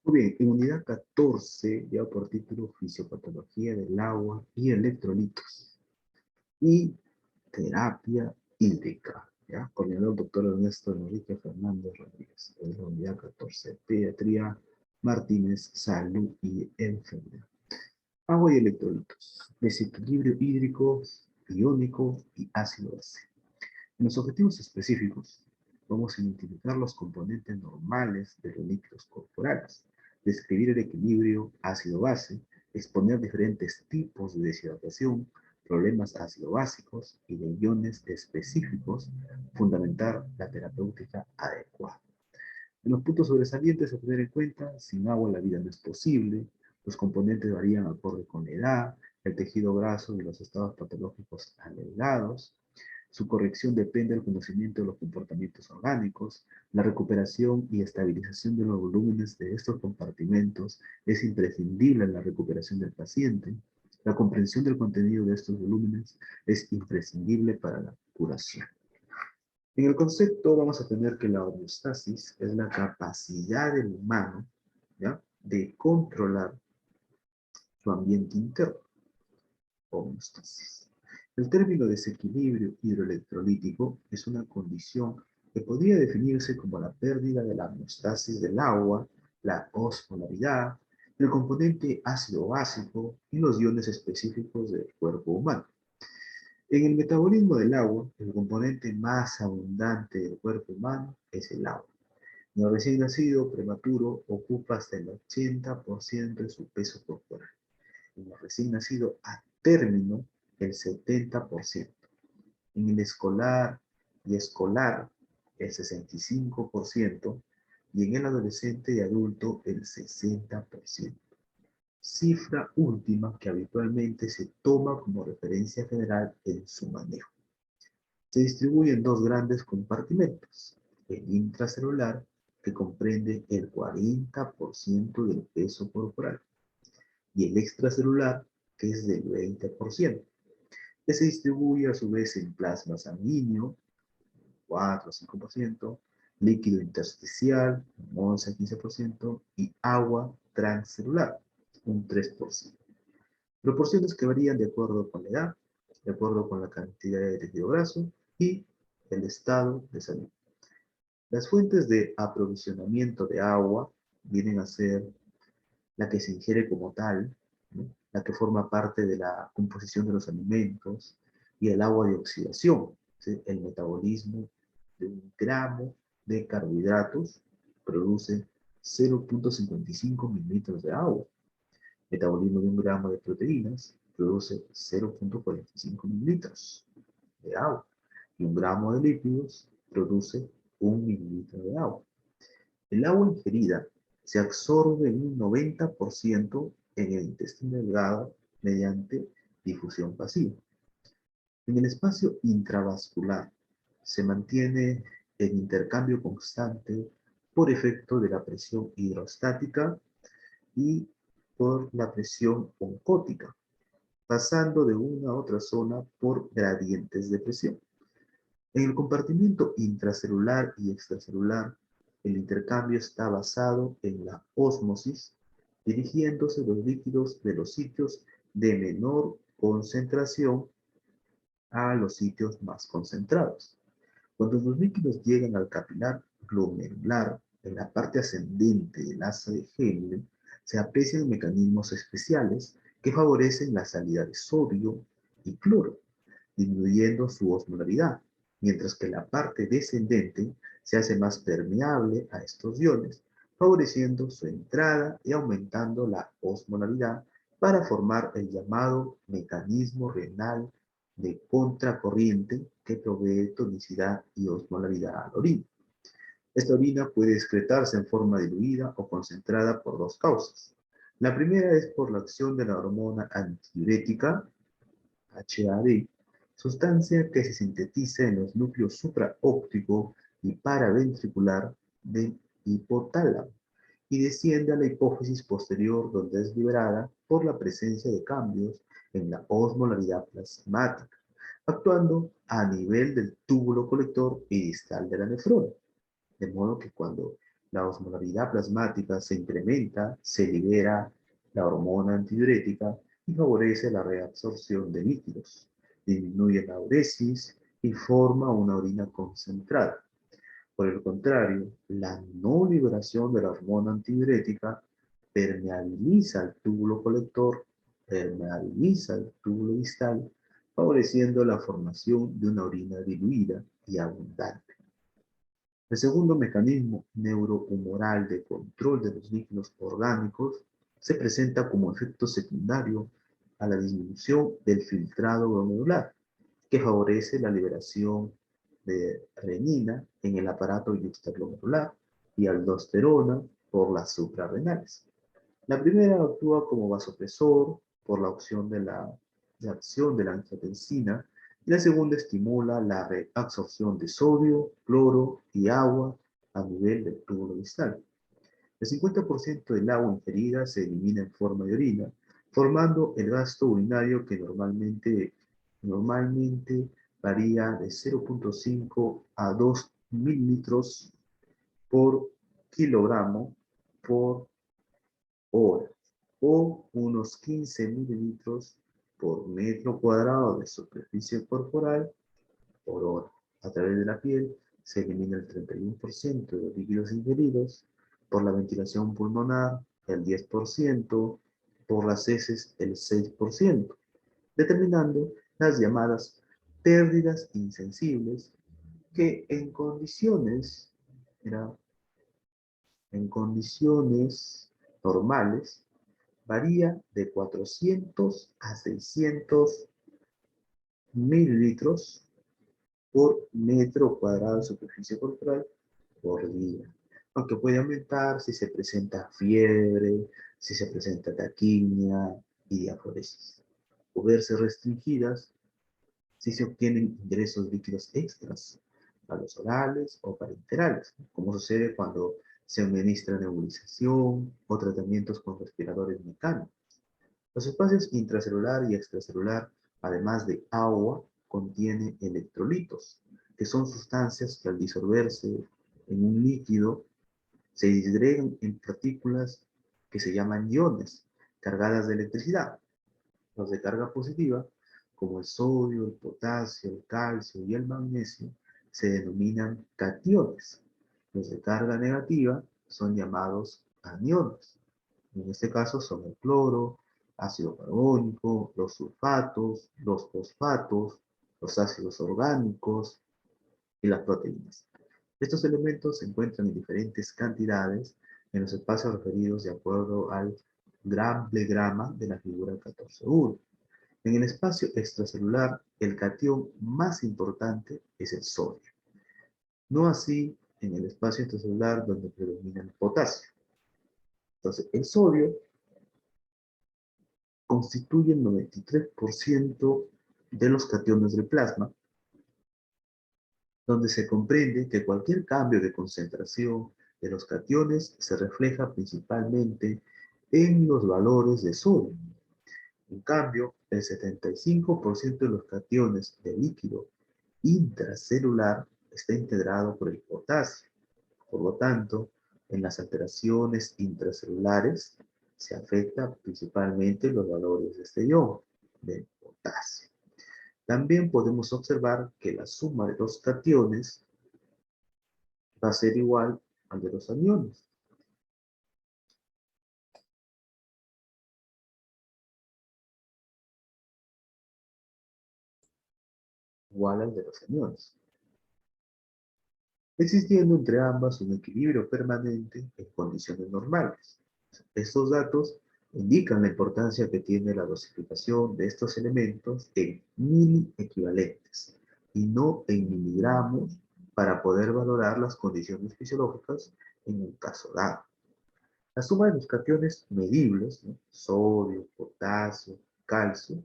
Muy bien, en unidad 14, ya por título Fisiopatología del agua y electrolitos y terapia hídrica, ¿ya? Coordinador doctor Ernesto Enrique Fernández Rodríguez, es la unidad 14, Pediatría Martínez, Salud y Enfermedad. Agua y electrolitos, desequilibrio hídrico, iónico y ácido base. En los objetivos específicos, vamos a identificar los componentes normales de los líquidos corporales, describir el equilibrio ácido-base, exponer diferentes tipos de deshidratación, problemas ácido-básicos y de iones específicos, fundamentar la terapéutica adecuada. En los puntos sobresalientes a tener en cuenta, sin agua la vida no es posible, los componentes varían acorde con la edad, el tejido graso y los estados patológicos agregados, su corrección depende del conocimiento de los comportamientos orgánicos. La recuperación y estabilización de los volúmenes de estos compartimentos es imprescindible en la recuperación del paciente. La comprensión del contenido de estos volúmenes es imprescindible para la curación. En el concepto vamos a tener que la homeostasis es la capacidad del humano, ¿ya?, de controlar su ambiente interno. Homeostasis. El término desequilibrio hidroelectrolítico es una condición que podría definirse como la pérdida de la homeostasis del agua, la osmolaridad, el componente ácido básico y los iones específicos del cuerpo humano. En el metabolismo del agua, el componente más abundante del cuerpo humano es el agua. En el recién nacido prematuro ocupa hasta el 80% de su peso corporal. En el recién nacido a término, el 70%. En el escolar y escolar, el 65%. Y en el adolescente y adulto, el 60%. Cifra última que habitualmente se toma como referencia general en su manejo. Se distribuye en dos grandes compartimentos. El intracelular, que comprende el 40% del peso corporal, y el extracelular, que es del 20%, que se distribuye a su vez en plasma sanguíneo, 4 o 5%, líquido intersticial, un 11 a 15%, y agua transcelular, un 3%. Proporciones que varían de acuerdo con la edad, de acuerdo con la cantidad de tejido graso y el estado de salud. Las fuentes de aprovisionamiento de agua vienen a ser la que se ingiere como tal, ¿no?, la que forma parte de la composición de los alimentos, y el agua de oxidación, ¿sí? El metabolismo de 1 gramo de carbohidratos produce 0,55 mililitros de agua. Metabolismo de 1 gramo de proteínas produce 0,45 mililitros de agua. Y 1 gramo de lípidos produce 1 mililitro de agua. El agua ingerida se absorbe en un 90% en el intestino delgado mediante difusión pasiva. En el espacio intravascular se mantiene el intercambio constante por efecto de la presión hidrostática y por la presión oncótica, pasando de una a otra zona por gradientes de presión. En el compartimiento intracelular y extracelular, el intercambio está basado en la ósmosis, dirigiéndose los líquidos de los sitios de menor concentración a los sitios más concentrados. Cuando los líquidos llegan al capilar glomerular, en la parte ascendente del asa de Henle, se aprecian mecanismos especiales que favorecen la salida de sodio y cloro, disminuyendo su osmolaridad, mientras que la parte descendente se hace más permeable a estos iones, favoreciendo su entrada y aumentando la osmolaridad para formar el llamado mecanismo renal de contracorriente que provee tonicidad y osmolaridad a la orina. Esta orina puede excretarse en forma diluida o concentrada por dos causas. La primera es por la acción de la hormona antidiurética, HAD, sustancia que se sintetiza en los núcleos supraóptico y paraventricular del hipotálamo y desciende a la hipófisis posterior, donde es liberada por la presencia de cambios en la osmolaridad plasmática, actuando a nivel del túbulo colector y distal de la nefrona. De modo que cuando La osmolaridad plasmática se incrementa, se libera la hormona antidiurética y favorece la reabsorción de líquidos, disminuye la uresis y forma una orina concentrada. Por el contrario, la no liberación de la hormona antidiurética permeabiliza el túbulo colector, permeabiliza el túbulo distal, favoreciendo la formación de una orina diluida y abundante. El segundo mecanismo neurohumoral de control de los líquidos orgánicos se presenta como efecto secundario a la disminución del filtrado glomerular, que favorece la liberación de renina en el aparato yuxtaglomerular y aldosterona por las suprarrenales. La primera actúa como vasopresor por la acción de la angiotensina y la segunda estimula la reabsorción de sodio, cloro y agua a nivel del túbulo distal. El 50% del agua ingerida se elimina en forma de orina, formando el gasto urinario que normalmente varía de 0,5 a 2 mililitros por kilogramo por hora, o unos 15 mililitros por metro cuadrado de superficie corporal por hora. A través de la piel se elimina el 31% de los líquidos ingeridos, por la ventilación pulmonar el 10%, por las heces el 6%, determinando las llamadas pérdidas insensibles que mira, en condiciones normales varía de 400 a 600 mililitros por metro cuadrado de superficie corporal por día. Aunque puede aumentar si se presenta fiebre, si se presenta taquimia y diaforesis. O verse restringidas si se obtienen ingresos líquidos extras a los orales o parenterales, como sucede cuando se administra nebulización o tratamientos con respiradores mecánicos. Los espacios intracelular y extracelular, además de agua, contienen electrolitos, que son sustancias que al disolverse en un líquido se disgregan en partículas que se llaman iones, cargadas de electricidad. Los de carga positiva, como el sodio, el potasio, el calcio y el magnesio, se denominan cationes. Los de carga negativa son llamados aniones. En este caso son el cloro, ácido carbónico, los sulfatos, los fosfatos, los ácidos orgánicos y las proteínas. Estos elementos se encuentran en diferentes cantidades en los espacios referidos de acuerdo al gram-blegrama de la figura 14.1. En el espacio extracelular, el catión más importante es el sodio. No así en el espacio intracelular donde predomina el potasio. Entonces, el sodio constituye el 93% de los cationes del plasma, donde se comprende que cualquier cambio de concentración de los cationes se refleja principalmente en los valores de sodio. En cambio, el 75% de los cationes de líquido intracelular está integrado por el potasio. Por lo tanto, en las alteraciones intracelulares se afecta principalmente los valores de este ion, del potasio. También podemos observar que la suma de los cationes va a ser igual al de los aniones. Igual al de los aniones, existiendo entre ambas un equilibrio permanente en condiciones normales. Estos datos indican la importancia que tiene la dosificación de estos elementos en mili equivalentes y no en miligramos para poder valorar las condiciones fisiológicas en un caso dado. La suma de los cationes medibles, ¿no? Sodio, potasio, calcio,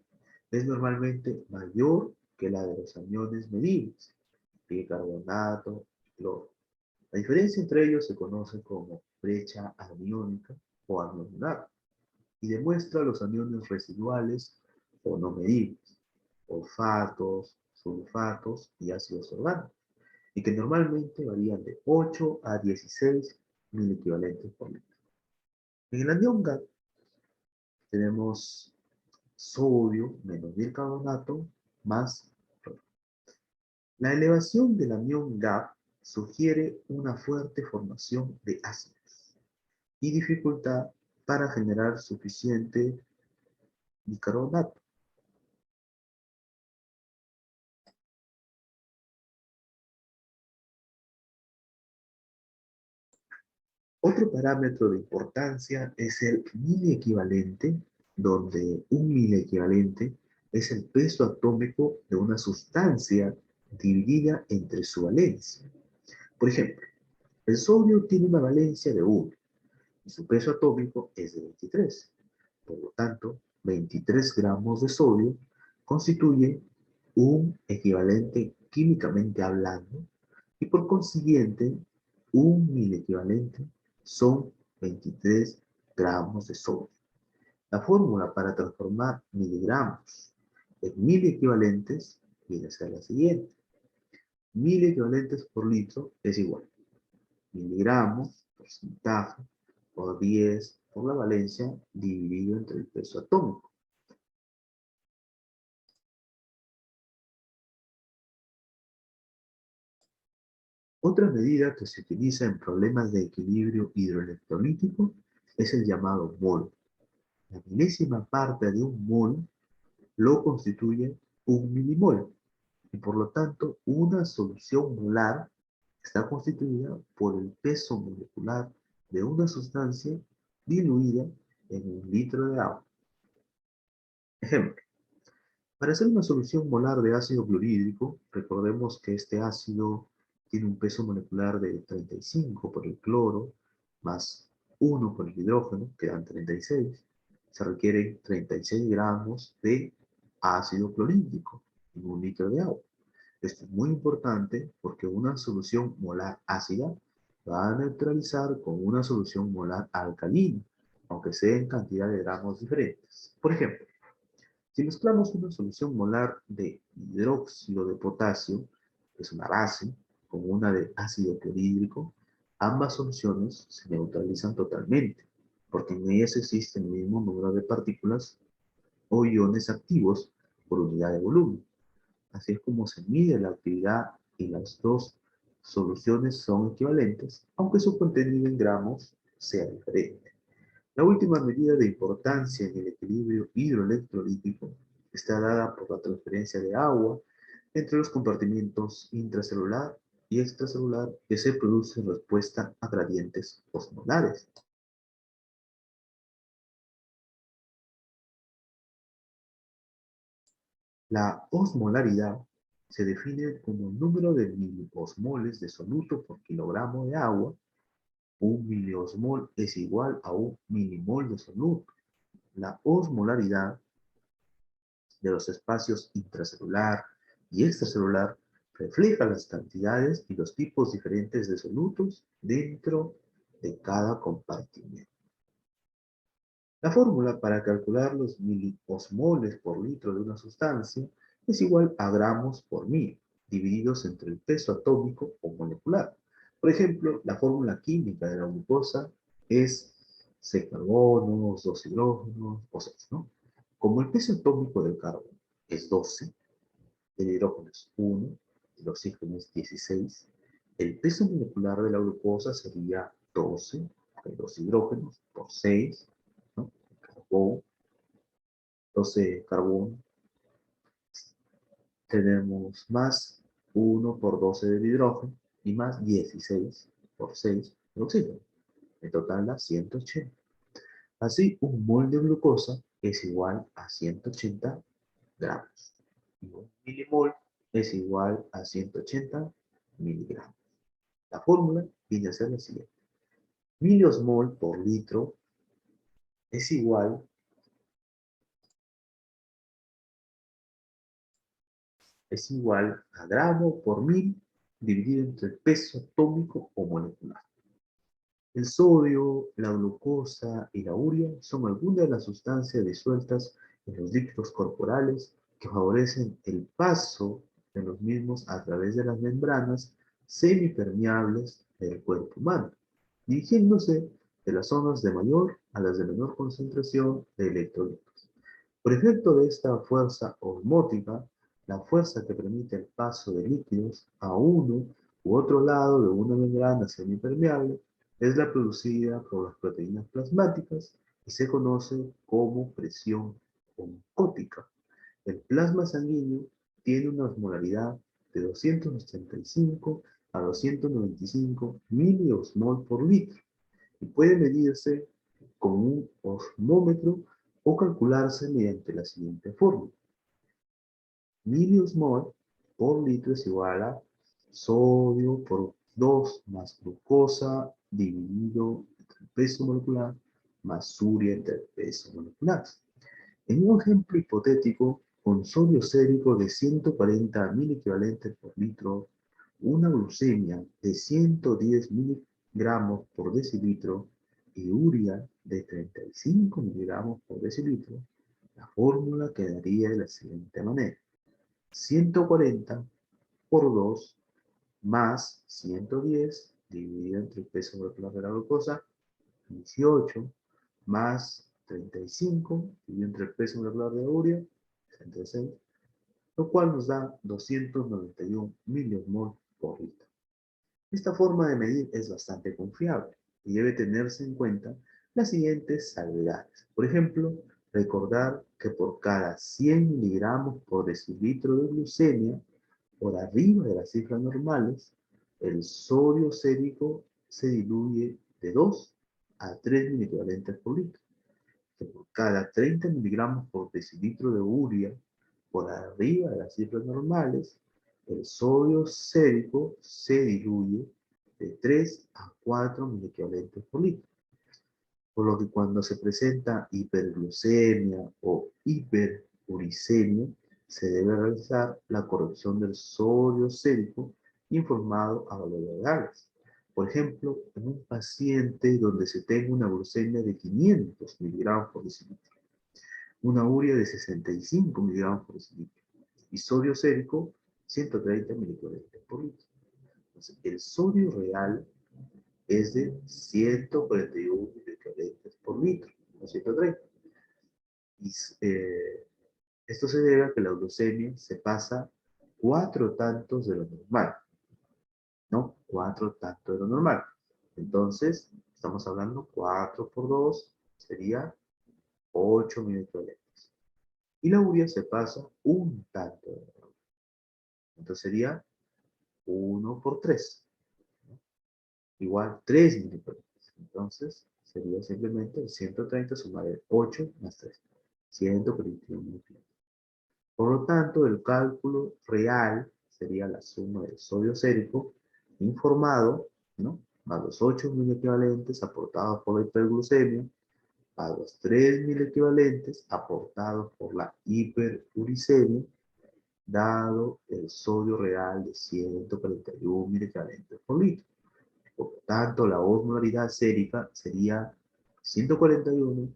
es normalmente mayor que la de los aniones medibles, bicarbonato, cloro. La diferencia entre ellos se conoce como brecha aniónica o anionar y demuestra los aniones residuales o no medibles, fosfatos, sulfatos y ácidos orgánicos, y que normalmente varían de 8 a 16 1000 equivalentes por litro. En el anión GAP tenemos sodio menos bicarbonato más cloro. La elevación del anión GAP sugiere una fuerte formación de ácidos y dificultad para generar suficiente bicarbonato. Otro parámetro de importancia es el mili equivalente, donde un mili equivalente es el peso atómico de una sustancia dividida entre su valencia. Por ejemplo, el sodio tiene una valencia de 1 y su peso atómico es de 23. Por lo tanto, 23 gramos de sodio constituye un equivalente químicamente hablando y por consiguiente, un mil equivalente son 23 gramos de sodio. La fórmula para transformar miligramos en mil equivalentes viene a ser la siguiente. 1000 equivalentes por litro es igual miligramos, porcentaje, por 10 por la valencia dividido entre el peso atómico. Otra medida que se utiliza en problemas de equilibrio hidroelectrolítico es el llamado mol. La milésima parte de un mol lo constituye un milimol y por lo tanto una solución molar está constituida por el peso molecular de una sustancia diluida en un litro de agua. Ejemplo, para hacer una solución molar de ácido clorhídrico, recordemos que este ácido tiene un peso molecular de 35 por el cloro, más 1 por el hidrógeno, que dan 36. Se requieren 36 gramos de ácido clorhídrico en un litro de agua. Esto es muy importante porque una solución molar ácida va a neutralizar con una solución molar alcalina, aunque sea en cantidad de gramos diferentes. Por ejemplo, si mezclamos una solución molar de hidróxido de potasio, que es una base, con una de ácido clorhídrico, ambas soluciones se neutralizan totalmente, porque en ellas existe el mismo número de partículas o iones activos por unidad de volumen. Así es como se mide la actividad y las dos soluciones son equivalentes, aunque su contenido en gramos sea diferente. La última medida de importancia en el equilibrio hidroelectrolítico está dada por la transferencia de agua entre los compartimentos intracelular y extracelular que se produce en respuesta a gradientes osmolares. La osmolaridad se define como el número de miliosmoles de soluto por kilogramo de agua. Un miliosmol es igual a un milimol de soluto. La osmolaridad de los espacios intracelular y extracelular refleja las cantidades y los tipos diferentes de solutos dentro de cada compartimento. La fórmula para calcular los miliosmoles por litro de una sustancia es igual a gramos por mil, divididos entre el peso atómico o molecular. Por ejemplo, la fórmula química de la glucosa es 6 carbonos, 2 hidrógenos, o 6, ¿no? Como el peso atómico del carbono es 12, el hidrógeno es 1, el oxígeno es 16, el peso molecular de la glucosa sería 12, hay 2 hidrógenos por 6, ¿no? Carbón, 12 carbono, tenemos más 1 por 12 del hidrógeno y más 16 por 6 del oxígeno. En total da 180. Así, un mol de glucosa es igual a 180 gramos. Y un milimol es igual a 180 miligramos. La fórmula viene a ser la siguiente. Miliosmol por litro es igual a gramo por mil dividido entre el peso atómico o molecular. El sodio, la glucosa y la urea son algunas de las sustancias disueltas en los líquidos corporales que favorecen el paso de los mismos a través de las membranas semipermeables del cuerpo humano. dirigiéndose de las zonas de mayor a las de menor concentración de electrolitos. Por efecto de esta fuerza osmótica, la fuerza que permite el paso de líquidos a uno u otro lado de una membrana semipermeable es la producida por las proteínas plasmáticas y se conoce como presión oncótica. El plasma sanguíneo tiene una osmolaridad de 285 a 295 miliosmol por litro y puede medirse con un osmómetro o calcularse mediante la siguiente fórmula. Miliosmol por litro es igual a sodio por 2 más glucosa dividido entre el peso molecular más urea entre el peso molecular. En un ejemplo hipotético, con sodio sérico de 140 equivalentes por litro, una glucemia de 110 miligramos por decilitro y urea de 35 miligramos por decilitro, la fórmula quedaría de la siguiente manera. 140 por 2 más 110 dividido entre el peso molecular de la glucosa, 18 más 35 dividido entre el peso molecular de la urea, 36, lo cual nos da 291 miliosmol por litro. Esta forma de medir es bastante confiable y debe tenerse en cuenta las siguientes salvedades. Por ejemplo, recordar que por cada 100 miligramos por decilitro de glucemia, por arriba de las cifras normales, el sodio sérico se diluye de 2 a 3 miliequivalentes por litro. Que por cada 30 miligramos por decilitro de urea, por arriba de las cifras normales, el sodio sérico se diluye de 3 a 4 miliequivalentes por litro. Por lo que cuando se presenta hiperglucemia o hiperuricemia, se debe realizar la corrección del sodio sérico informado a valores reales. Por ejemplo, en un paciente donde se tenga una glucemia de 500 miligramos por decilitro, una urea de 65 miligramos por decilitro y sodio sérico 130 miligramos por litro. Entonces, el sodio real es de 141 miligramos por litro, no 130. Y, esto se debe a que la glucemia se pasa 4 tantos de lo normal, ¿no? 4 tantos de lo normal. Entonces, estamos hablando 4 por 2 sería 8 miligramos. Y la urea se pasa un tanto de lo normal. Entonces sería 1 por 3, ¿no? Igual 3 miligramos. Entonces, sería simplemente el 130 sumar el 8 más 3. 141 miligramos. Por lo tanto, el cálculo real sería la suma del sodio sérico informado, ¿no?, más los 8 equivalentes aportados por la hiperglucemia, a los 3 equivalentes aportados por la hiperuricemia, dado el sodio real de 141 equivalentes por litro. Por lo tanto, la osmolaridad sérica sería 141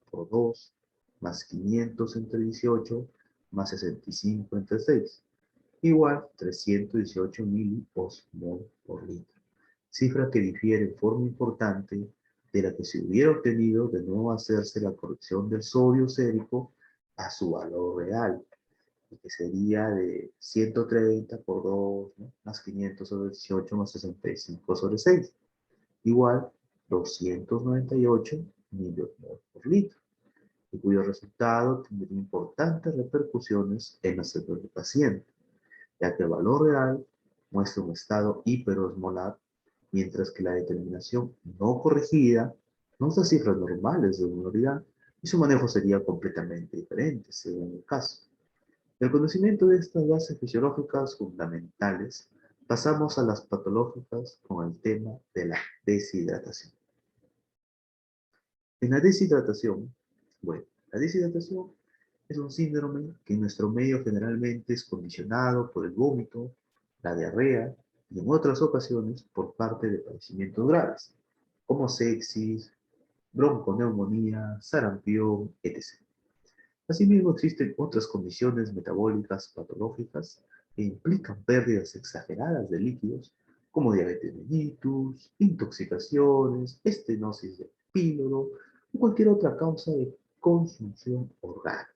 por 2 más 500 entre 18 más 65 entre 6, igual 318 miliosmol por litro. Cifra que difiere en forma importante de la que se hubiera obtenido de no hacerse la corrección del sodio sérico a su valor real, que sería de 130 por 2, ¿no?, más 500 sobre 18 más 65 sobre 6, igual 298 miliosmol por litro, y cuyo resultado tendría importantes repercusiones en la salud del paciente, ya que el valor real muestra un estado hiperosmolar, mientras que la determinación no corregida nos da cifras normales de osmolaridad y su manejo sería completamente diferente según el caso. Del conocimiento de estas bases fisiológicas fundamentales, pasamos a las patológicas con el tema de la deshidratación. En la deshidratación, bueno, la deshidratación es un síndrome que en nuestro medio generalmente es condicionado por el vómito, la diarrea y en otras ocasiones por parte de padecimientos graves, como sepsis, bronconeumonía, sarampión, etc. Asimismo, existen otras condiciones metabólicas patológicas que implican pérdidas exageradas de líquidos como diabetes mellitus, intoxicaciones, estenosis del píloro o cualquier otra causa de consunción orgánica.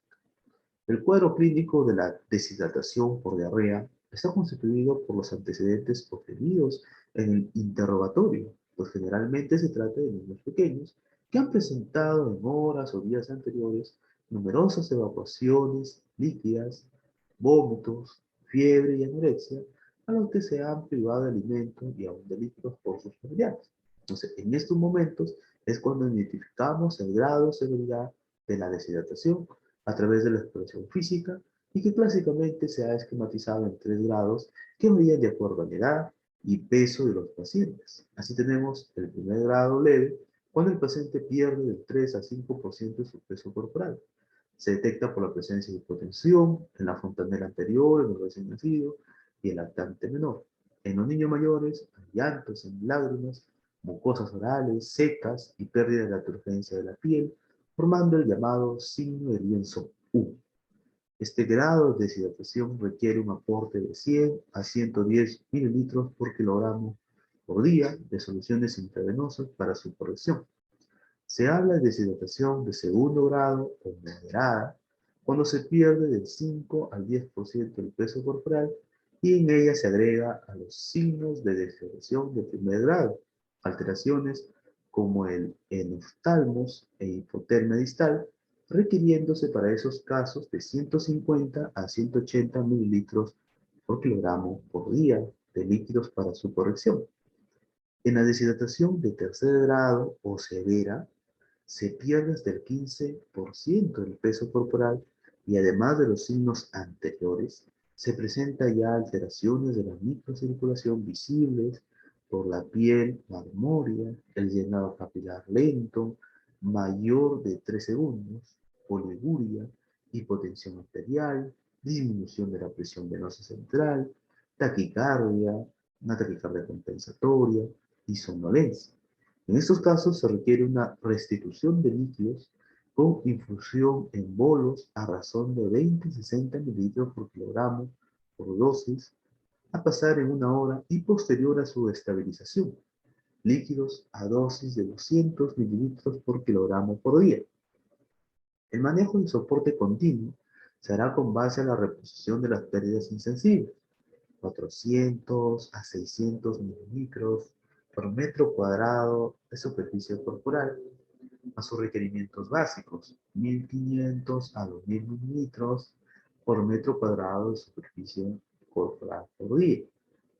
El cuadro clínico de la deshidratación por diarrea está constituido por los antecedentes obtenidos en el interrogatorio, pues generalmente se trata de niños pequeños que han presentado en horas o días anteriores numerosas evacuaciones líquidas, vómitos, fiebre y anorexia, a los que se han privado de alimento y aún de líquidos por sus familiares. Entonces, en estos momentos es cuando identificamos el grado de severidad de la deshidratación a través de la exploración física y que clásicamente se ha esquematizado en 3 grados que varían de acuerdo a la edad y peso de los pacientes. Así tenemos el primer grado leve, cuando el paciente pierde del 3 a 5% de su peso corporal. Se detecta por la presencia de hipotensión en la fontanela anterior, en el recién nacido y el lactante menor. En los niños mayores, hay llantos en lágrimas, mucosas orales secas y pérdida de la turgencia de la piel, formando el llamado signo de lienzo U. Este grado de deshidratación requiere un aporte de 100 a 110 mililitros por kilogramo por día de soluciones intravenosas para su corrección. Se habla de deshidratación de segundo grado o moderada cuando se pierde del 5 al 10% del peso corporal y en ella se agrega a los signos de deshidratación de primer grado, alteraciones como el enoftalmos e hipotermia distal, requiriéndose para esos casos de 150 a 180 mililitros por kilogramo por día de líquidos para su corrección. En la deshidratación de tercer grado o severa, se pierde hasta el 15% del peso corporal y además de los signos anteriores, se presenta ya alteraciones de la microcirculación visibles por la piel marmórea, el llenado capilar lento, mayor de 3 segundos, oliguria, hipotensión arterial, disminución de la presión venosa central, taquicardia, una taquicardia compensatoria y somnolencia. En estos casos se requiere una restitución de líquidos con infusión en bolos a razón de 20-60 mililitros por kilogramo por dosis, a pasar en 1 hora y posterior a su estabilización. Líquidos a dosis de 200 mililitros por kilogramo por día. El manejo de soporte continuo se hará con base a la reposición de las pérdidas insensibles, 400 a 600 mililitros por metro cuadrado de superficie corporal, a sus requerimientos básicos, 1500 a 2000 mililitros por metro cuadrado de superficie corporal por día,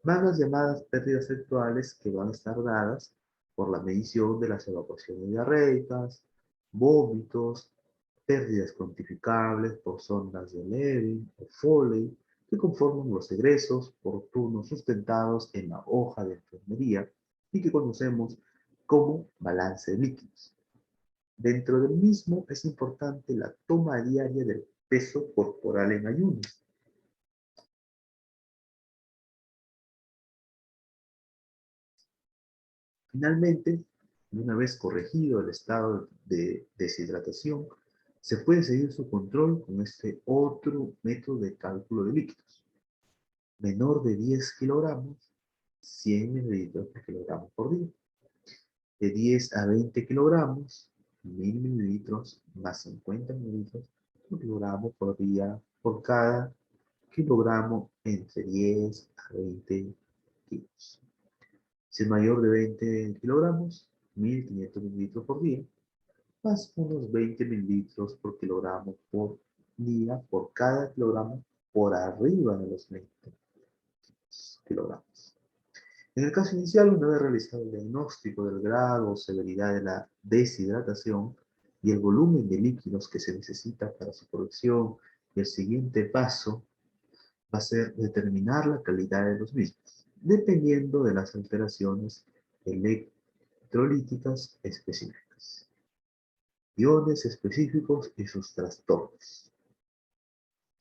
más las llamadas pérdidas actuales que van a estar dadas por la medición de las evacuaciones diarreicas, vómitos, pérdidas cuantificables por sondas de Levy o Foley, que conforman los egresos por turnos sustentados en la hoja de enfermería y que conocemos como balance de líquidos. Dentro del mismo es importante la toma diaria del peso corporal en ayunas. Finalmente, una vez corregido el estado de deshidratación, se puede seguir su control con este otro método de cálculo de líquidos. Menor de 10 kilogramos, 100 mililitros por kilogramo por día. De 10 a 20 kilogramos, 1000 mililitros más 50 mililitros por kilogramo por día por cada kilogramo entre 10 a 20 kilos. Si es mayor de 20 kilogramos, 1500 mililitros por día, más unos 20 mililitros por kilogramo por día por cada kilogramo por arriba de los 20 kilogramos. En el caso inicial, una vez realizado el diagnóstico del grado o severidad de la deshidratación y el volumen de líquidos que se necesita para su producción, el siguiente paso va a ser determinar la calidad de los mismos, dependiendo de las alteraciones electrolíticas específicas, iones específicos y sus trastornos.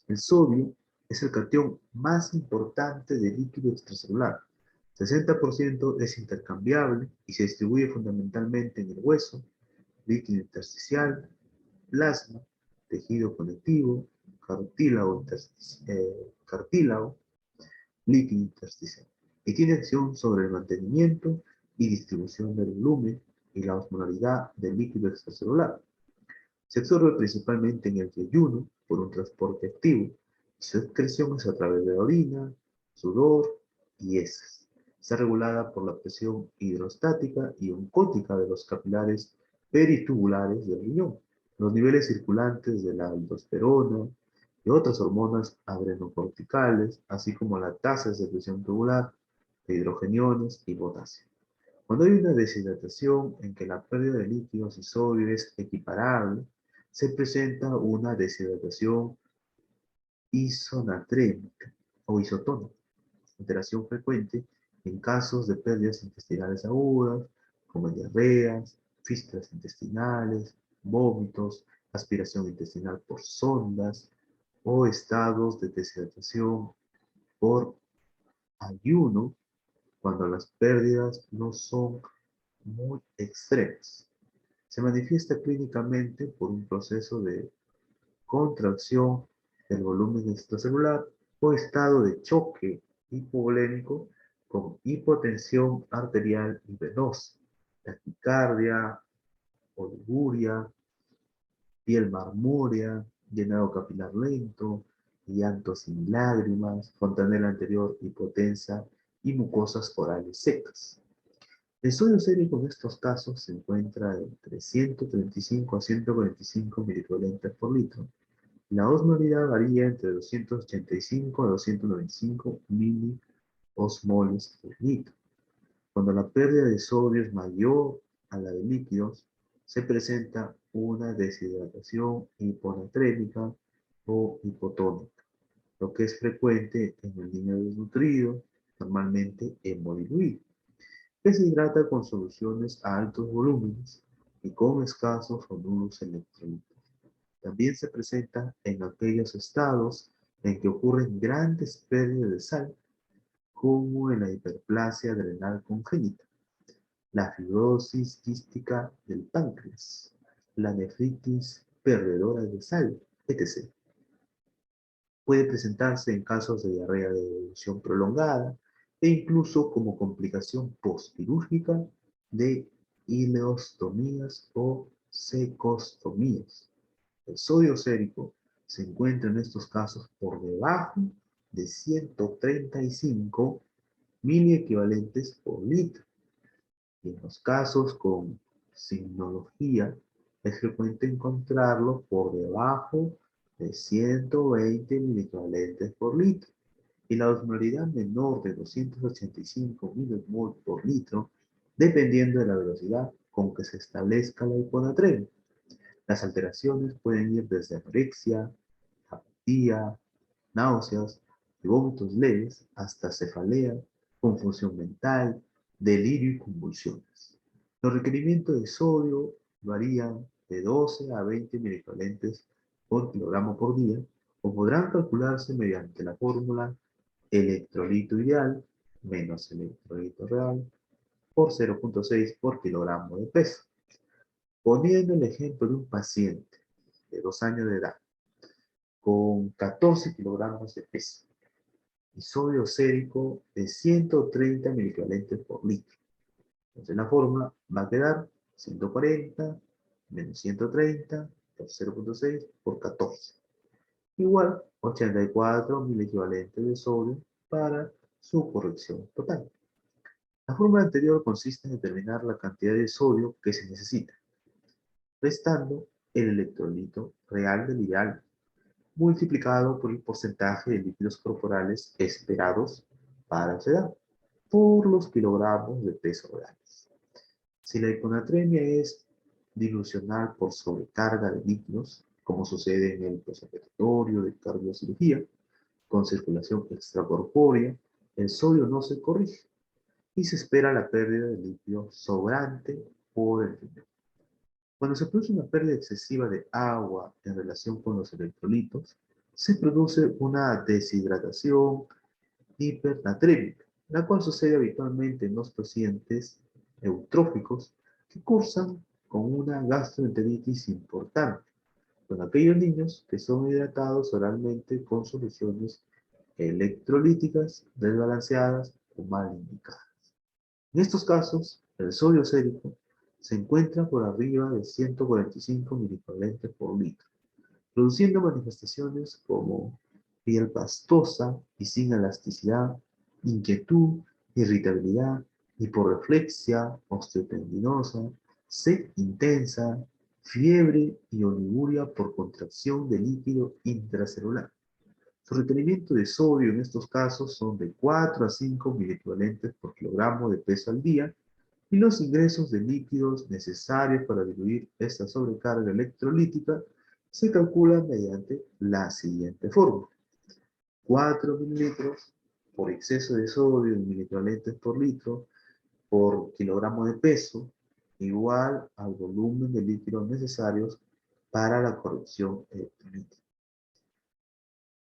El sodio es el catión más importante del líquido extracelular. 60% es intercambiable y se distribuye fundamentalmente en el hueso, líquido intersticial, plasma, tejido conectivo, cartílago, cartílago, líquido intersticial. y tiene acción sobre el mantenimiento y distribución del volumen y la osmolaridad del líquido extracelular. Se absorbe principalmente en el yeyuno por un transporte activo y su excreción es a través de la orina, sudor y heces. Está regulada por la presión hidrostática y oncótica de los capilares peritubulares del riñón, los niveles circulantes de la aldosterona y otras hormonas adrenocorticales, así como la tasa de secreción tubular de hidrogeniones y potasio. Cuando hay una deshidratación en que la pérdida de líquidos y sodio es equiparable, se presenta una deshidratación isonatrémica o isotónica, alteración frecuente en casos de pérdidas intestinales agudas, como diarreas, fístulas intestinales, vómitos, aspiración intestinal por sondas o estados de deshidratación por ayuno cuando las pérdidas no son muy extremas. Se manifiesta clínicamente por un proceso de contracción del volumen extracelular o estado de choque hipovolémico con hipotensión arterial y venosa, taquicardia, oliguria, piel marmórea, llenado capilar lento, llanto sin lágrimas, fontanela anterior hipotensa y mucosas orales secas. El sodio sérico en estos casos se encuentra entre 135 a 145 microequivalentes por litro. La osmolaridad varía entre 285 a 295 miliosmoles por litro. Cuando la pérdida de sodio es mayor a la de líquidos, se presenta una deshidratación hiponatrémica o hipotónica, lo que es frecuente en el niño desnutrido, normalmente hemodiluido, que se hidrata con soluciones a altos volúmenes y con escasos o nulos electrolitos. También se presenta en aquellos estados en que ocurren grandes pérdidas de sal, como en la hiperplasia adrenal congénita, la fibrosis quística del páncreas, la nefritis perdedora de sal, etc. Puede presentarse en casos de diarrea de evolución prolongada e incluso como complicación postquirúrgica de ileostomías o secostomías. El sodio sérico se encuentra en estos casos por debajo de 135 miliequivalentes por litro. Y en los casos con signología es frecuente encontrarlo por debajo de 120 miliequivalentes por litro. Y la osmolaridad menor de 285 milimol por litro, dependiendo de la velocidad con que se establezca la hiponatremia. Las alteraciones pueden ir desde anorexia, apatía, náuseas y vómitos leves hasta cefalea, confusión mental, delirio y convulsiones. Los requerimientos de sodio varían de 12 a 20 milivalentes por kilogramo por día o podrán calcularse mediante la fórmula electrolito ideal menos electrolito real por 0,6 por kilogramo de peso. Poniendo el ejemplo de un paciente de 2 años de edad con 14 kilogramos de peso y sodio sérico de 130 milivalentes por litro. Entonces la fórmula va a quedar 140 menos 130 por 0,6 por 14. Igual 84 miliequivalentes de sodio para su corrección total. La fórmula anterior consiste en determinar la cantidad de sodio que se necesita, restando el electrolito real del ideal multiplicado por el porcentaje de líquidos corporales esperados para esa edad por los kilogramos de peso reales. Si la hiponatremia es dilucional por sobrecarga de líquidos, como sucede en el posoperatorio de cardiocirugía, con circulación extracorpórea, el sodio no se corrige y se espera la pérdida de líquido sobrante por el riñón. Cuando se produce una pérdida excesiva de agua en relación con los electrolitos, se produce una deshidratación hipernatrémica, la cual sucede habitualmente en los pacientes eutróficos que cursan con una gastroenteritis importante, con aquellos niños que son hidratados oralmente con soluciones electrolíticas desbalanceadas o mal indicadas. En estos casos, el sodio sérico se encuentra por arriba de 145 miliequivalentes por litro, produciendo manifestaciones como piel pastosa y sin elasticidad, inquietud, irritabilidad, hiporreflexia, osteotendinosa, sed intensa, fiebre y oliguria por contracción de líquido intracelular. Su requerimiento de sodio en estos casos son de 4 a 5 miliequivalentes por kilogramo de peso al día, y los ingresos de líquidos necesarios para diluir esta sobrecarga electrolítica se calculan mediante la siguiente fórmula: 4 mililitros por exceso de sodio en miliequivalentes por litro por kilogramo de peso, igual al volumen de líquidos necesarios para la corrección electrolítica.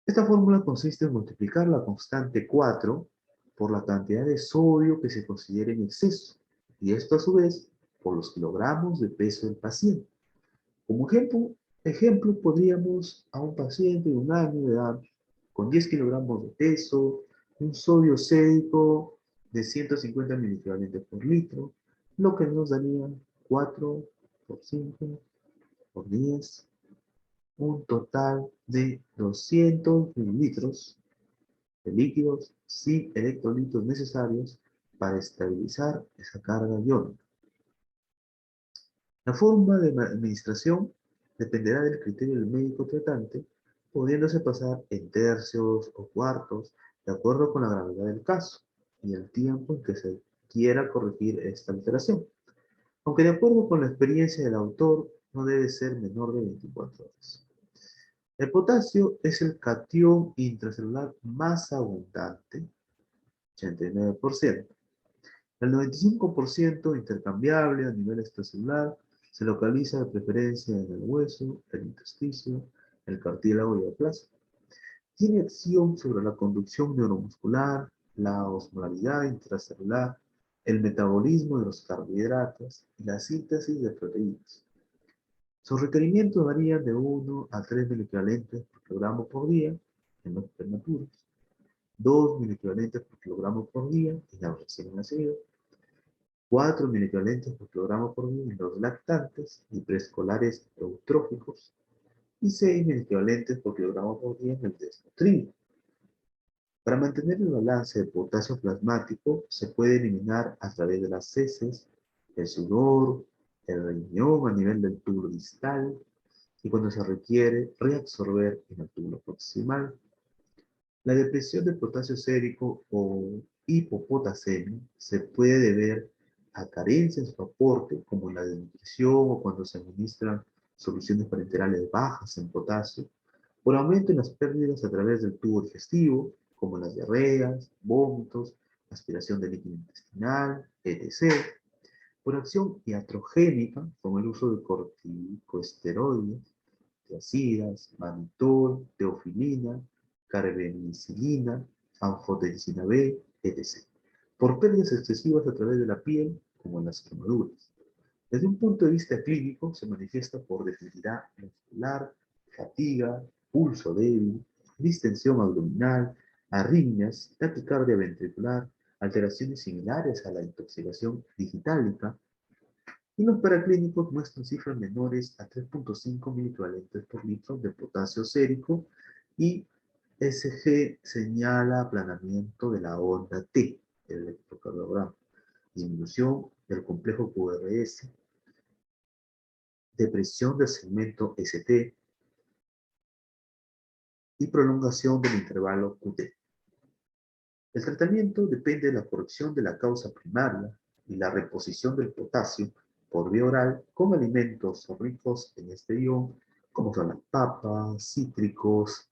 Esta fórmula consiste en multiplicar la constante 4 por la cantidad de sodio que se considere en exceso, y esto a su vez por los kilogramos de peso del paciente. Como ejemplo, podríamos a un paciente de 1 año de edad con 10 kilogramos de peso, un sodio sérico de 150 miliequivalentes por litro, lo que nos daría 4 por 5 por 10, un total de 200 mililitros de líquidos sin electrolitos necesarios para estabilizar esa carga iónica. La forma de administración dependerá del criterio del médico tratante, pudiéndose pasar en tercios o cuartos, de acuerdo con la gravedad del caso y el tiempo en que se quiera corregir esta alteración, aunque de acuerdo con la experiencia del autor, no debe ser menor de 24 horas. El potasio es el catión intracelular más abundante, 89%. El 95% intercambiable a nivel extracelular se localiza de preferencia en el hueso, el intersticio, el cartílago y el plasma. Tiene acción sobre la conducción neuromuscular, la osmolaridad intracelular, el metabolismo de los carbohidratos y la síntesis de proteínas. Sus requerimientos varían de 1 a 3 miliequivalentes por kilogramo por día en los prematuros, 2 miliequivalentes por kilogramo por día en los recién nacidos, 4 miliequivalentes por kilogramo por día en los lactantes y preescolares eutróficos, y 6 miliequivalentes por kilogramo por día en el desnutrido. Para mantener el balance de potasio plasmático, se puede eliminar a través de las heces, el sudor, el riñón a nivel del túbulo distal, y cuando se requiere, reabsorber en el túbulo proximal. La depresión del potasio sérico o hipopotasemia se puede deber a carencia en su aporte, como en la desnutrición o cuando se administran soluciones parenterales bajas en potasio, por aumento en las pérdidas a través del tubo digestivo, como las diarreas, vómitos, aspiración de líquido intestinal, etc., por acción iatrogénica, como el uso de corticosteroides, tiazidas, mannitol, teofilina, carbenicilina, anfotericina B, etc. Por pérdidas excesivas a través de la piel, como en las quemaduras. Desde un punto de vista clínico, se manifiesta por debilidad muscular, fatiga, pulso débil, distensión abdominal, arritmias, taquicardia ventricular, alteraciones similares a la intoxicación digitálica, y los paraclínicos muestran cifras menores a 3.5 miliequivalentes por litro de potasio sérico, y SG señala aplanamiento de la onda T, el electrocardiograma, disminución del complejo QRS, depresión del segmento ST y prolongación del intervalo QT. El tratamiento depende de la corrección de la causa primaria y la reposición del potasio por vía oral con alimentos ricos en este ion, como son las papas, cítricos,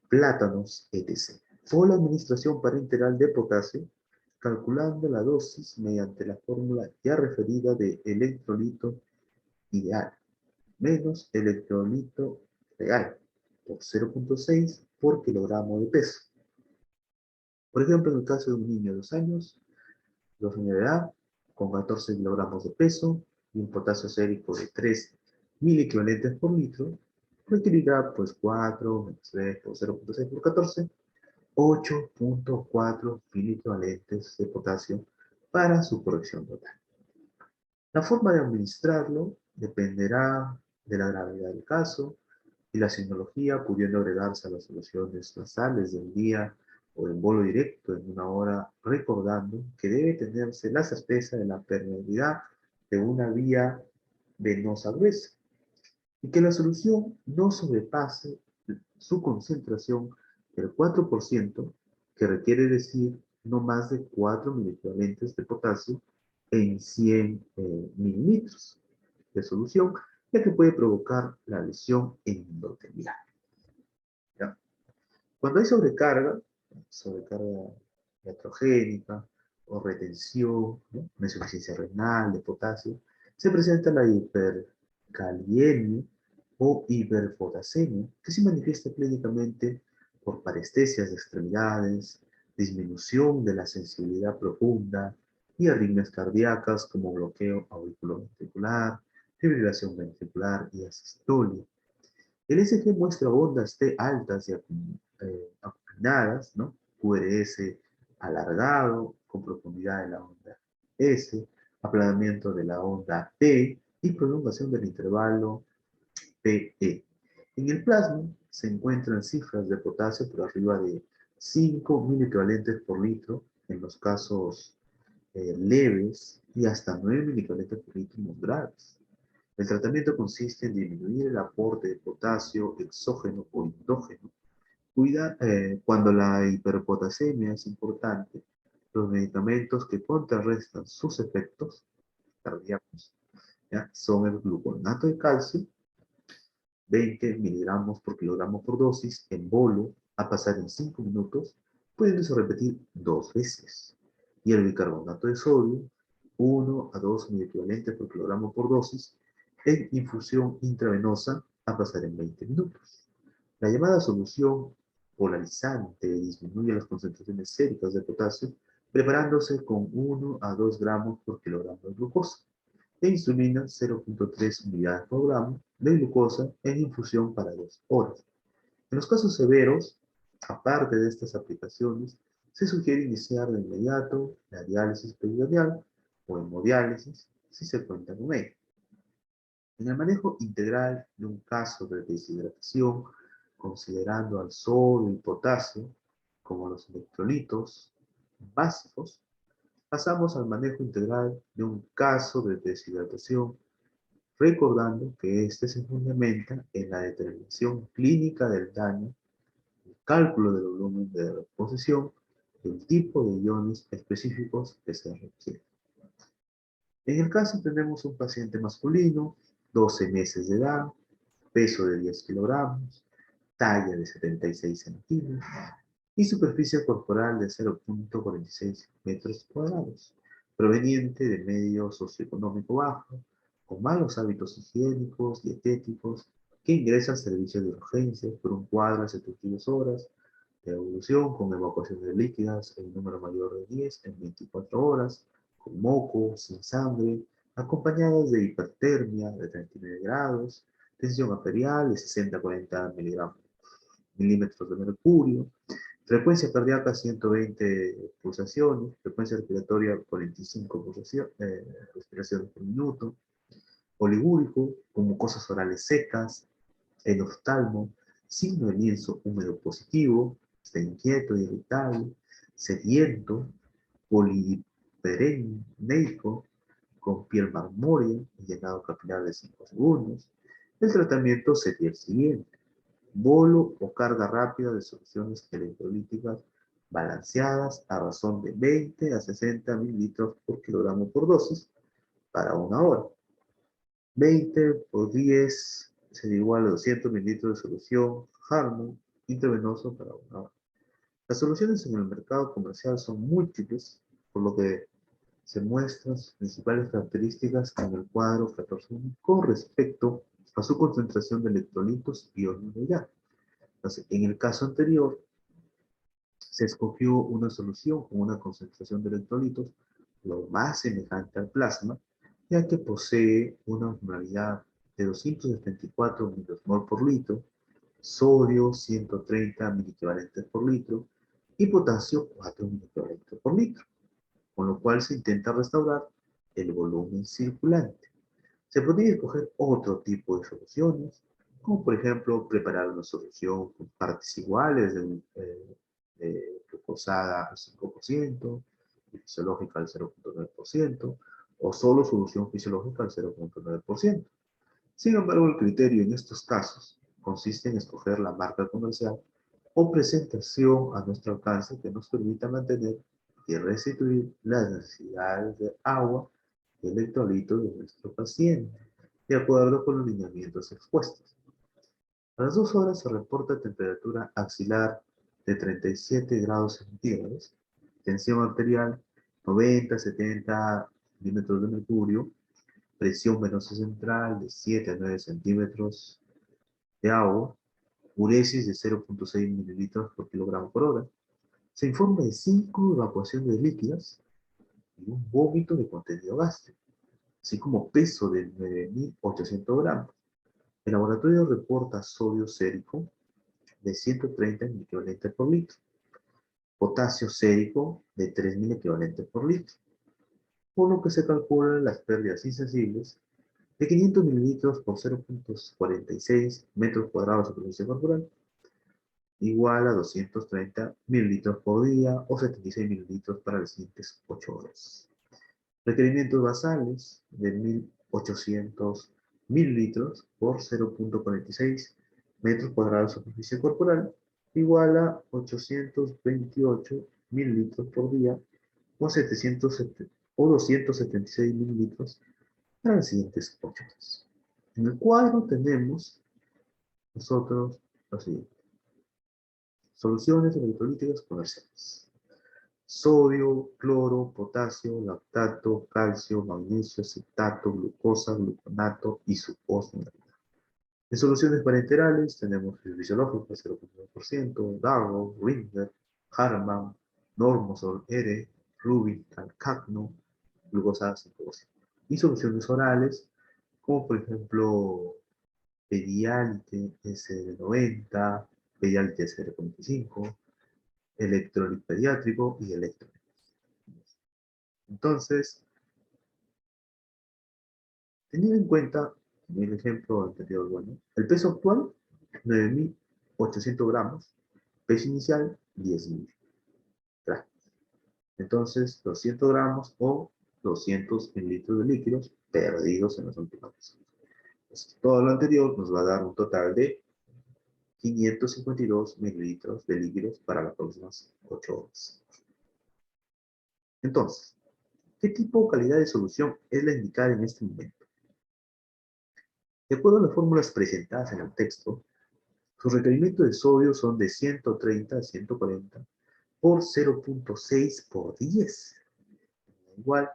plátanos, etc. O la administración parenteral de potasio, calculando la dosis mediante la fórmula ya referida de electrolito ideal menos electrolito real por 0.6 por kilogramo de peso. Por ejemplo, en el caso de un niño de 2 años, 2 años de edad, con 14 kilogramos de peso y un potasio sérico de 3 miliequivalentes por litro, requerirá pues 4 menos 3 por 0.6 por 14, 8,4 miliequivalentes de potasio para su corrección total. La forma de administrarlo dependerá de la gravedad del caso y la semiología, pudiendo agregarse a las soluciones nasales del día o en bolo directo en una hora, recordando que debe tenerse la certeza de la permeabilidad de una vía venosa gruesa y que la solución no sobrepase su concentración del 4%, que requiere decir no más de 4 miliequivalentes de potasio en 100 mililitros de solución, ya que puede provocar la lesión endotelial. ¿Ya? Cuando hay sobrecarga iatrogénica o retención, ¿no? Una insuficiencia renal de potasio, se presenta la hipercaliemia o hiperpotasemia, que se manifiesta clínicamente por parestesias de extremidades, disminución de la sensibilidad profunda y arritmias cardíacas como bloqueo auriculoventricular, fibrilación ventricular y asistolia. El ECG muestra ondas T altas y acuminadas, ¿no? QRS alargado con profundidad de la onda S, aplanamiento de la onda P y prolongación del intervalo PE. En el plasma se encuentran cifras de potasio por arriba de 5 miliequivalentes por litro en los casos leves y hasta 9 miliequivalentes por litro en los graves. El tratamiento consiste en disminuir el aporte de potasio exógeno o endógeno. Cuando la hiperpotasemia es importante, los medicamentos que contrarrestan sus efectos cardíacos, ¿ya? Son el gluconato de calcio, 20 miligramos por kilogramo por dosis, en bolo, a pasar en 5 minutos, pudiéndose repetir 2 veces. Y el bicarbonato de sodio, 1 a 2 miliequivalentes por kilogramo por dosis, en infusión intravenosa, a pasar en 20 minutos. La llamada solución polarizante disminuye las concentraciones séricas de potasio, preparándose con 1 a 2 gramos por kilogramo de glucosa e insulina 0,3 unidades por gramo de glucosa en infusión para 2 horas. En los casos severos, aparte de estas aplicaciones, se sugiere iniciar de inmediato la diálisis peritoneal o hemodiálisis si se cuenta con ella. En el manejo integral de un caso de deshidratación, considerando al sodio y potasio como los electrolitos básicos, pasamos al manejo integral de un caso de deshidratación, recordando que este se fundamenta en la determinación clínica del daño, el cálculo del volumen de reposición, el tipo de iones específicos que se requieren. En el caso tenemos un paciente masculino, 12 meses de edad, peso de 10 kilogramos, talla de 76 centímetros y superficie corporal de 0,46 metros cuadrados, proveniente de medio socioeconómico bajo, con malos hábitos higiénicos, dietéticos, que ingresa al servicio de urgencias por un cuadro de 72 horas de evolución con evacuaciones de líquidas en número mayor de 10 en 24 horas, con moco, sin sangre, acompañadas de hipertermia de 39 grados, tensión arterial de 60 a 40 milímetros de mercurio, frecuencia cardíaca 120 pulsaciones, frecuencia respiratoria 45 respiraciones por minuto, oligúrico, con mucosas orales secas, enoftalmo, signo de lienzo húmedo positivo, está inquieto y irritable, sediento, polihipereneico, con piel marmórea y llenado capilar de 5 segundos. El tratamiento sería el siguiente: bolo o carga rápida de soluciones electrolíticas balanceadas a razón de 20 a 60 mililitros por kilogramo por dosis para una hora. 20 por 10 sería igual a 200 mililitros de solución Harmon intravenoso para una hora. Las soluciones en el mercado comercial son múltiples, por lo que se muestran sus principales características en el cuadro 14 con respecto a su concentración de electrolitos y osmolaridad. Entonces, en el caso anterior, se escogió una solución con una concentración de electrolitos lo más semejante al plasma, ya que posee una osmolaridad de 274 milimol por litro, sodio 130 miliequivalentes por litro y potasio 4 miliequivalentes por litro, con lo cual se intenta restaurar el volumen circulante. Se podría escoger otro tipo de soluciones, como por ejemplo preparar una solución con partes iguales de glucosada al 5% y fisiológica al 0,9%, o solo solución fisiológica al 0,9%. Sin embargo, el criterio en estos casos consiste en escoger la marca comercial o presentación a nuestro alcance que nos permita mantener y restituir las necesidades de agua y electrolitos de nuestro paciente, de acuerdo con los lineamientos expuestos. A las 2 horas se reporta temperatura axilar de 37 grados centígrados, tensión arterial 90-70 milímetros de mercurio, presión venosa central de 7 a 9 centímetros de agua, uresis de 0,6 mililitros por kilogramo por hora. Se informa de 5 evacuaciones líquidas y un vómito de contenido gástrico, así como peso de 9.800 gramos. El laboratorio reporta sodio sérico de 130 equivalentes por litro, potasio sérico de 3.000 equivalentes por litro, por lo que se calculan las pérdidas insensibles de 500 mililitros por 0,46 metros cuadrados de superficie corporal, igual a 230 mililitros por día o 76 mililitros para las siguientes 8 horas. Requerimientos basales de 1.800 mililitros por 0,46 metros cuadrados de superficie corporal, igual a 828 mililitros por día o, 276 mililitros para las siguientes 8 horas. En el cuadro tenemos nosotros lo siguiente. Soluciones electrolíticas comerciales. Sodio, cloro, potasio, lactato, calcio, magnesio, acetato, glucosa, gluconato y su osmolalidad. En soluciones parenterales tenemos fisiológica 0,9%, Darrow, Ringer, Harman, Normosol R, Rubin, Calcagno, glucosa 5%. Y soluciones orales, como por ejemplo Pedialyte SR90, Pedialyte SR45, electrolit pediátrico y electrolit. Entonces, teniendo en cuenta, en el ejemplo anterior, bueno, el peso actual, 9.800 gramos, peso inicial, 10.000 gramos. Entonces, 200 gramos o 200 mililitros de líquidos perdidos en las últimas horas. Entonces, todo lo anterior nos va a dar un total de 552 mililitros de líquidos para las próximas 8 horas. Entonces, ¿qué tipo o calidad de solución es la indicada en este momento? De acuerdo a las fórmulas presentadas en el texto, sus requerimientos de sodio son de 130 a 140 por 0,6 por 10, igual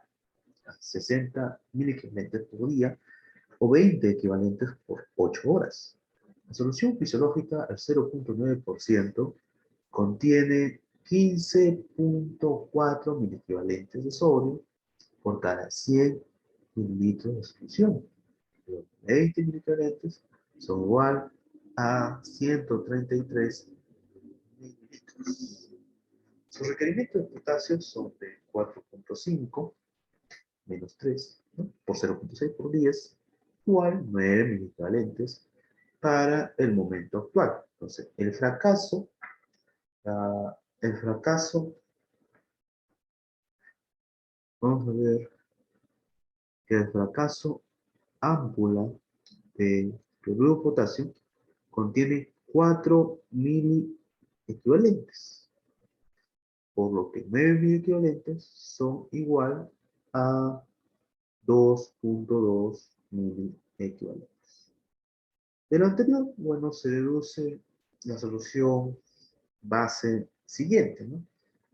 a 60 miliequivalentes por día o 20 equivalentes por 8 horas. La solución fisiológica al 0,9% contiene 15,4 miliequivalentes de sodio por cada 100 mililitros de solución. Los 20 miliequivalentes son igual a 133 mililitros. Sus requerimientos de potasio son de 4,5 menos 3, ¿no? Por 0,6 por 10, igual 9 miliequivalentes para el momento actual. Entonces, el fracaso, vamos a ver que el fracaso ámpula de cloruro de potasio contiene 4 miliequivalentes, por lo que 9 miliequivalentes son igual a 2,2 miliequivalentes. De lo anterior, bueno, se deduce la solución base siguiente, ¿no?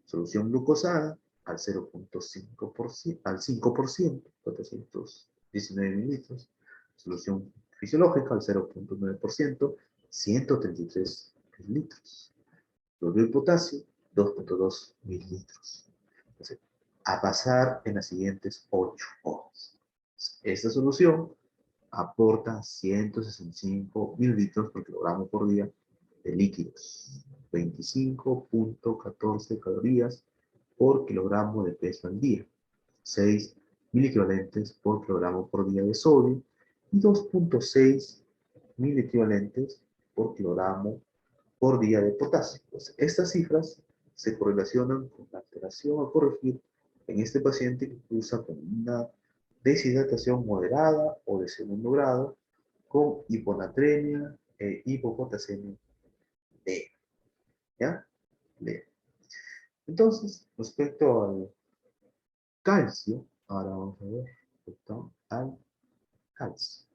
Solución glucosada al 0,5%, al 5%, 419 mililitros. Solución fisiológica al 0,9%, 133 mililitros. Cloruro de potasio, 2,2 mililitros. Entonces, a pasar en las siguientes 8 horas. Esta solución aporta 165 mililitros por kilogramo por día de líquidos. 25.14 calorías por kilogramo de peso al día. 6 miliequivalentes por kilogramo por día de sodio y 2.6 miliequivalentes por kilogramo por día de potasio. Pues estas cifras se correlacionan con la alteración a corregir en este paciente que cursa con una deshidratación moderada o de segundo grado, con hiponatremia e hipopotasemia D. ¿Ya? D. Entonces, respecto al calcio, ahora vamos a ver respecto al calcio.